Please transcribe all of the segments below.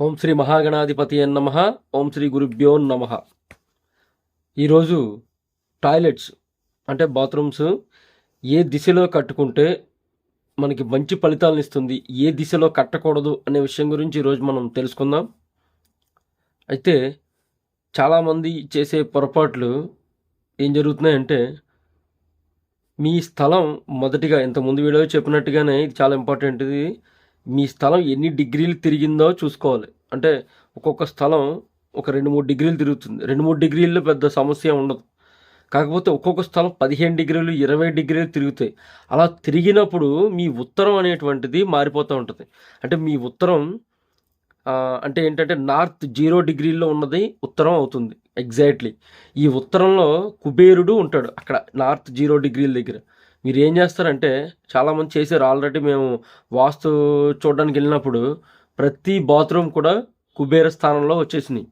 ఓం శ్రీ మహాగణాధిపతి నమ. ఓం శ్రీ గురుభ్యో నమ. ఈరోజు టాయిలెట్స్ అంటే బాత్రూమ్స్ ఏ దిశలో కట్టుకుంటే మనకి మంచి ఫలితాలను ఇస్తుంది, ఏ దిశలో కట్టకూడదు అనే విషయం గురించి ఈరోజు మనం తెలుసుకుందాం. అయితే చాలామంది చేసే పొరపాట్లు ఏం జరుగుతున్నాయంటే, మీ స్థలం మొదటిగా ఇంతకుముందు వీడియో చెప్పినట్టుగానే ఇది చాలా ఇంపార్టెంట్. ఇది మీ స్థలం ఎన్ని డిగ్రీలు తిరిగిందో చూసుకోవాలి. అంటే ఒక్కొక్క స్థలం ఒక 2-3 డిగ్రీలు తిరుగుతుంది. 2-3 డిగ్రీల్లో పెద్ద సమస్య ఉండదు. కాకపోతే ఒక్కొక్క స్థలం 15 డిగ్రీలు 20 డిగ్రీలు తిరుగుతాయి. అలా తిరిగినప్పుడు మీ ఉత్తరం అనేటువంటిది మారిపోతూ ఉంటుంది. అంటే మీ ఉత్తరం అంటే ఏంటంటే నార్త్ 0 డిగ్రీల్లో ఉన్నది ఉత్తరం అవుతుంది. ఎగ్జాక్ట్లీ ఈ ఉత్తరంలో కుబేరుడు ఉంటాడు అక్కడ నార్త్ 0 డిగ్రీల దగ్గర. మీరు ఏం చేస్తారంటే, చాలామంది చేశారు ఆల్రెడీ. మేము వాస్తు చూడడానికి వెళ్ళినప్పుడు ప్రతి బాత్రూమ్ కూడా కుబేర స్థానంలో వచ్చేసినాయి.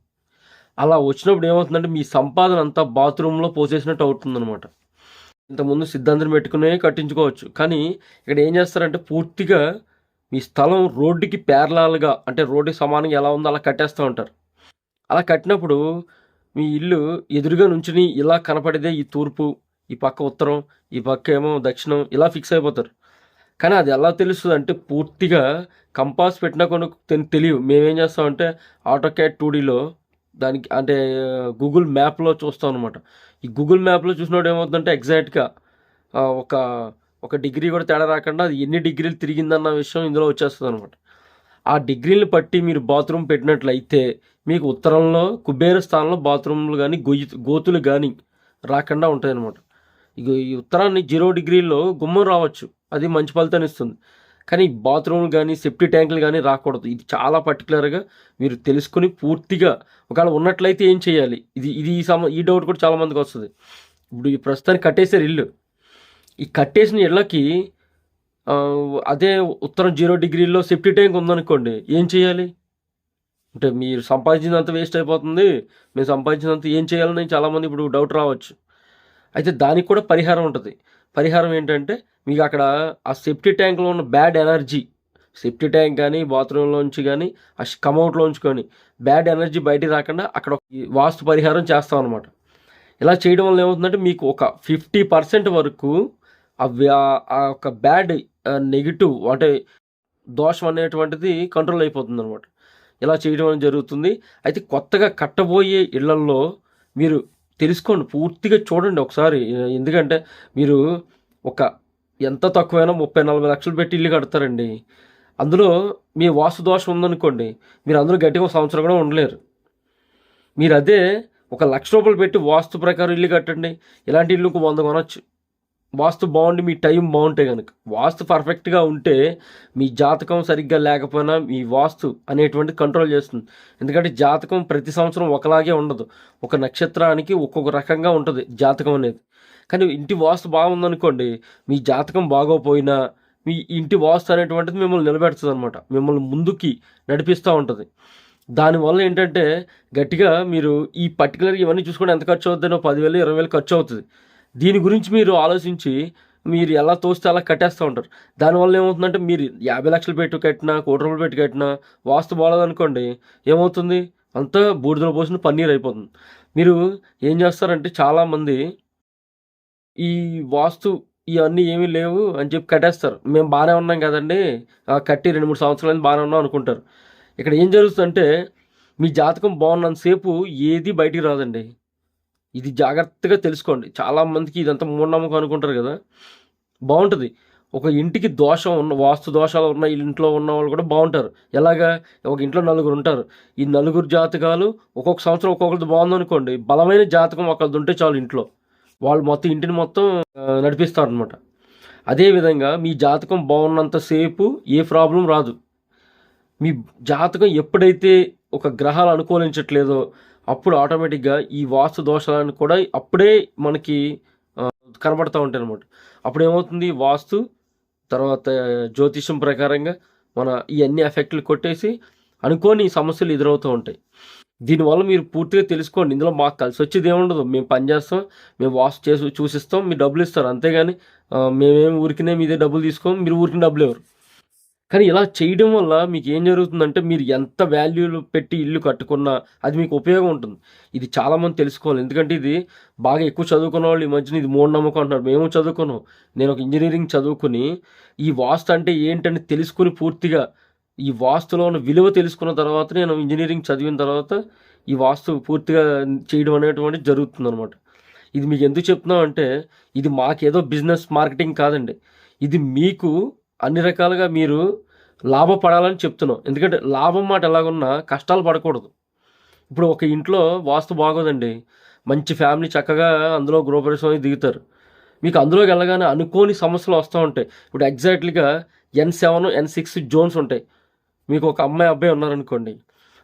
అలా వచ్చినప్పుడు ఏమవుతుందంటే, మీ సంపాదన అంతా బాత్రూంలో పోసేసినట్టు అవుతుందన్నమాట. ఇంతకుముందు సిద్ధాంతం పెట్టుకునే కట్టించుకోవచ్చు, కానీ ఇక్కడ ఏం చేస్తారంటే పూర్తిగా మీ స్థలం రోడ్డుకి ప్యారలాల్గా, అంటే రోడ్డుకి సమానంగా ఎలా ఉందో అలా కట్టేస్తూ ఉంటారు. అలా కట్టినప్పుడు మీ ఇల్లు ఎదురుగా నుంచుని ఇలా కనపడేదే ఈ తూర్పు, ఈ పక్క ఉత్తరం, ఈ పక్క ఏమో దక్షిణం, ఇలా ఫిక్స్ అయిపోతారు. కానీ అది ఎలా తెలుస్తుంది అంటే, పూర్తిగా కంపాస్ పెట్టినా కొన్ని తెలియవు. మేమేం చేస్తామంటే ఆటోక్యాడ్ 2Dలో దానికి అంటే గూగుల్ మ్యాప్లో చూస్తాం అనమాట. ఈ గూగుల్ మ్యాప్లో చూసినప్పుడు ఏమవుతుందంటే ఎగ్జాక్ట్గా ఒక ఒక డిగ్రీ కూడా తేడా రాకుండా అది ఎన్ని డిగ్రీలు తిరిగిందన్న విషయం ఇందులో వచ్చేస్తుంది అనమాట. ఆ డిగ్రీలను బట్టి మీరు బాత్రూమ్ పెట్టినట్లయితే మీకు ఉత్తరంలో కుబేర స్థానంలో బాత్రూమ్లు కానీ గోతులు కానీ రాకుండా ఉంటాయన్నమాట. ఇక ఈ ఉత్తరాన్ని 0 డిగ్రీల్లో గుమ్మం రావచ్చు, అది మంచి ఫలితాన్ని ఇస్తుంది. కానీ బాత్రూమ్లు కానీ సెప్టీ ట్యాంకులు కానీ రాకూడదు. ఇది చాలా పర్టికులర్గా మీరు తెలుసుకుని పూర్తిగా ఒకవేళ ఉన్నట్లయితే ఏం చేయాలి, ఇది ఇది ఈ డౌట్ కూడా చాలామందికి వస్తుంది. ఇప్పుడు ఈ ప్రస్తుతానికి కట్టేసారు ఇల్లు. ఈ కట్టేసిన ఇళ్ళకి అదే ఉత్తరం 0 డిగ్రీల్లో సెప్టీ ట్యాంక్ ఉందనుకోండి, ఏం చేయాలి అంటే మీరు సంపాదించినంత వేస్ట్ అయిపోతుంది. మేము సంపాదించినంత ఏం చేయాలని చాలామంది ఇప్పుడు డౌట్ రావచ్చు. అయితే దానికి కూడా పరిహారం ఉంటుంది. పరిహారం ఏంటంటే, మీకు అక్కడ ఆ సెప్టీ ట్యాంక్లో ఉన్న బ్యాడ్ ఎనర్జీ, సెప్టీ ట్యాంక్ కానీ బాత్రూంలోంచి కానీ ఆ కమౌట్లోంచి కానీ బ్యాడ్ ఎనర్జీ బయటికి రాకుండా అక్కడ వాస్తు పరిహారం చేస్తాం అనమాట. ఇలా చేయడం వల్ల ఏమవుతుందంటే, మీకు ఒక 50% వరకు అవి ఆ ఒక బ్యాడ్ నెగిటివ్ అంటే దోషం అనేటువంటిది కంట్రోల్ అయిపోతుంది అనమాట. ఇలా చేయడం అనేది జరుగుతుంది. అయితే కొత్తగా కట్టబోయే ఇళ్లల్లో మీరు తెలుసుకోండి, పూర్తిగా చూడండి ఒకసారి. ఎందుకంటే మీరు ఒక ఎంత తక్కువైనా 30-40 లక్షలు పెట్టి ఇల్లు కడతారండి. అందులో మీ వాస్తు దోషం ఉందనుకోండి, మీరు అందులో గట్టిగా 1 సంవత్సరం కూడా ఉండలేరు. మీరు అదే ఒక ₹1,00,000 పెట్టి వాస్తు ప్రకారం ఇల్లు కట్టండి, ఇలాంటి ఇల్లు 100 కొనొచ్చు. వాస్తు బాగుండి మీ టైం బాగుంటే కనుక. వాస్తు పర్ఫెక్ట్గా ఉంటే మీ జాతకం సరిగ్గా లేకపోయినా మీ వాస్తు అనేటువంటి కంట్రోల్ చేస్తుంది. ఎందుకంటే జాతకం ప్రతి సంవత్సరం ఒకలాగే ఉండదు. ఒక నక్షత్రానికి ఒక్కొక్క రకంగా ఉంటుంది జాతకం అనేది. కానీ ఇంటి వాస్తు బాగుందనుకోండి, మీ జాతకం బాగోపోయినా మీ ఇంటి వాస్తు అనేటువంటిది మిమ్మల్ని నిలబెడుతుంది అనమాట. మిమ్మల్ని ముందుకి నడిపిస్తూ ఉంటుంది. దానివల్ల ఏంటంటే గట్టిగా మీరు ఈ పర్టికులర్ ఇవన్నీ చూసుకుంటే ఎంత ఖర్చు అవుతుందో 10,000 20,000 ఖర్చు అవుతుంది. దీని గురించి మీరు ఆలోచించి మీరు ఎలా తోస్తే అలా కట్టేస్తూ ఉంటారు. దానివల్ల ఏమవుతుందంటే, మీరు 50 లక్షలు పెట్టి కట్టినా, ₹1,00,00,000 పెట్టి కట్టినా వాస్తు బాగోదనుకోండి, ఏమవుతుంది, అంతా బూడిదలో పోసిన పన్నీర్ అయిపోతుంది. మీరు ఏం చేస్తారంటే, చాలామంది ఈ వాస్తు ఇవన్నీ ఏమీ లేవు అని చెప్పి కట్టేస్తారు. మేము బాగానే ఉన్నాం కదండి, కట్టి 2-3 సంవత్సరాలు బాగానే ఉన్నాం అనుకుంటారు. ఇక్కడ ఏం జరుగుతుందంటే, మీ జాతకం బాగున్నంతసేపు ఏది బయటికి రాదండి. ఇది జాగ్రత్తగా తెలుసుకోండి. చాలామందికి ఇదంతా మూఢనమ్మకం అనుకుంటారు కదా, బాగుంటుంది. ఒక ఇంటికి దోషం ఉన్న వాస్తు దోషాలు ఉన్న ఇంట్లో ఉన్న వాళ్ళు కూడా బాగుంటారు. ఎలాగా, ఒక ఇంట్లో 9 ఉంటారు. ఈ 9 జాతకాలు ఒక్కొక్క సంవత్సరం ఒక్కొక్కరిది బాగుందనుకోండి, బలమైన జాతకం ఒకరిది ఉంటే చాలు ఇంట్లో, వాళ్ళు మొత్తం ఇంటిని మొత్తం నడిపిస్తారనమాట. అదేవిధంగా మీ జాతకం బాగున్నంతసేపు ఏ ప్రాబ్లం రాదు. మీ జాతకం ఎప్పుడైతే ఒక గ్రహాలు అనుకూలించట్లేదో అప్పుడు ఆటోమేటిక్గా ఈ వాస్తు దోషాలను కూడా అప్పుడే మనకి కనబడుతూ ఉంటాయి అనమాట. అప్పుడు ఏమవుతుంది, వాస్తు తర్వాత జ్యోతిషం ప్రకారంగా మన ఇవన్నీ ఎఫెక్ట్లు కొట్టేసి అనుకోని సమస్యలు ఎదురవుతూ ఉంటాయి. దీనివల్ల మీరు పూర్తిగా తెలుసుకోండి. ఇందులో మాకు కలిసి వచ్చేది ఏముండదు. మేము పని చేస్తాం, మేము వాస్తు చేసి చూసిస్తాం, మీరు డబ్బులు ఇస్తారు. అంతేగాని మేమేమి ఊరికినే మీదే డబ్బులు తీసుకోం, మీరు ఊరికి డబ్బులు ఇవ్వరు. కానీ ఇలా చేయడం వల్ల మీకు ఏం జరుగుతుందంటే మీరు ఎంత వాల్యూలు పెట్టి ఇల్లు కట్టుకున్నా అది మీకు ఉపయోగం ఉంటుంది. ఇది చాలామంది తెలుసుకోవాలి. ఎందుకంటే ఇది బాగా ఎక్కువ చదువుకున్న వాళ్ళు ఈ మధ్యన ఇది మూఢనమ్మకం అంటున్నారు. మేము చదువుకున్నాం. నేను ఒక ఇంజనీరింగ్ చదువుకుని ఈ వాస్తు అంటే ఏంటని తెలుసుకుని పూర్తిగా ఈ వాస్తులో ఉన్న విలువ తెలుసుకున్న తర్వాత నేను ఇంజనీరింగ్ చదివిన తర్వాత ఈ వాస్తు పూర్తిగా చేయడం అనేటువంటిది జరుగుతుందనమాట. ఇది మీకు ఎందుకు చెప్తున్నాం అంటే ఇది మాకేదో బిజినెస్ మార్కెటింగ్ కాదండి. ఇది మీకు అన్ని రకాలుగా మీరు లాభపడాలని చెప్తున్నాం. ఎందుకంటే లాభం మాట ఎలాగున్నా కష్టాలు పడకూడదు. ఇప్పుడు ఒక ఇంట్లో వాస్తు బాగోదండి, మంచి ఫ్యామిలీ చక్కగా అందులో గృహప్రవేశం అయి దిగుతారు. మీకు అందులోకి వెళ్ళగానే అనుకోని సమస్యలు వస్తూ ఉంటాయి. ఇప్పుడు ఎగ్జాక్ట్లీగా N7, N6 జోన్స్ ఉంటాయి. మీకు ఒక అమ్మాయి అబ్బాయి ఉన్నారనుకోండి,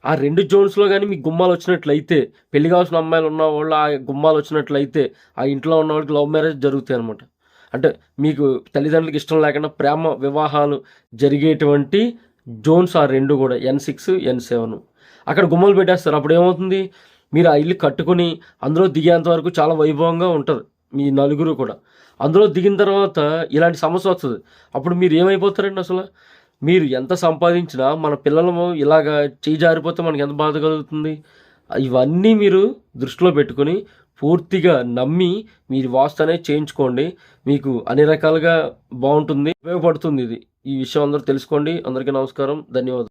ఆ 2 జోన్స్లో కానీ మీకు గుమ్మాలు వచ్చినట్లయితే, పెళ్లి కావాల్సిన అమ్మాయిలు ఉన్న వాళ్ళు ఆ గుమ్మాలు వచ్చినట్లయితే ఆ ఇంట్లో ఉన్న వాళ్ళకి లవ్ మ్యారేజ్ జరుగుతాయి అనమాట. అంటే మీకు తల్లిదండ్రులకి ఇష్టం లేకుండా ప్రేమ వివాహాలు జరిగేటువంటి జోన్స్ ఆ 2 కూడా N6, N7. అక్కడ గుమ్మలు పెట్టేస్తారు. అప్పుడు ఏమవుతుంది, మీరు ఆ ఇల్లు కట్టుకొని అందులో దిగేంత వరకు చాలా వైభవంగా ఉంటుంది మీ నలుగురు కూడా. అందులో దిగిన తర్వాత ఇలాంటి సమస్య వస్తుంది. అప్పుడు మీరు ఏమైపోతారండి అసలు? మీరు ఎంత సంపాదించినా మన పిల్లలము ఇలాగా చేయి జారిపోతే మనకి ఎంత బాధ కలుగుతుంది. ఇవన్నీ మీరు దృష్టిలో పెట్టుకొని పూర్తిగా నమ్మి మీరు వాస్తు అనేది చేయించుకోండి. మీకు అన్ని రకాలుగా బాగుంటుంది, ఉపయోగపడుతుంది. ఇది ఈ విషయం అందరూ తెలుసుకోండి. అందరికీ నమస్కారం, ధన్యవాదాలు.